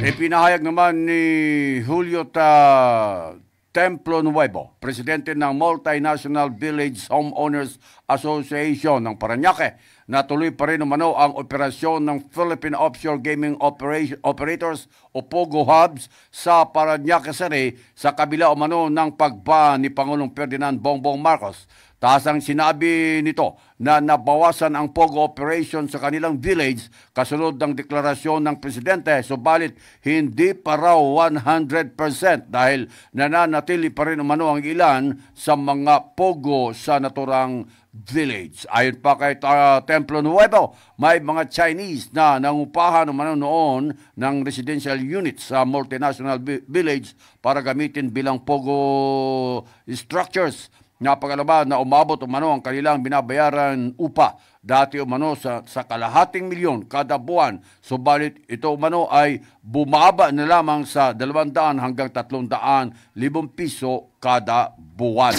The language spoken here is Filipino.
Ipinahayag naman ni Julio Templo Nuevo, presidente ng Multinational Village Homeowners Association ng Parañaque, na tuloy pa rin umano ang operasyon ng Philippine Offshore Gaming Operators o POGO Hubs sa Parañaque City sa kabila umano ng pagban ni Pangulong Ferdinand Bongbong Marcos. Taas ang sinabi nito na nabawasan ang POGO operation sa kanilang village kasunod ng deklarasyon ng presidente, subalit hindi pa raw 100% dahil nananatili pa rin umano ang ilan sa mga POGO sa naturang village. Ayon pa kay Templo Nuevo, may mga Chinese na nangupahan umano noon ng residential units sa multinational village para gamitin bilang POGO structures. Napakalaba na umabot umano ang kanilang binabayaran upa dati umano sa kalahating milyon kada buwan, subalit ito umano ay bumaba na lamang sa 200 hanggang 300,000 piso kada buwan.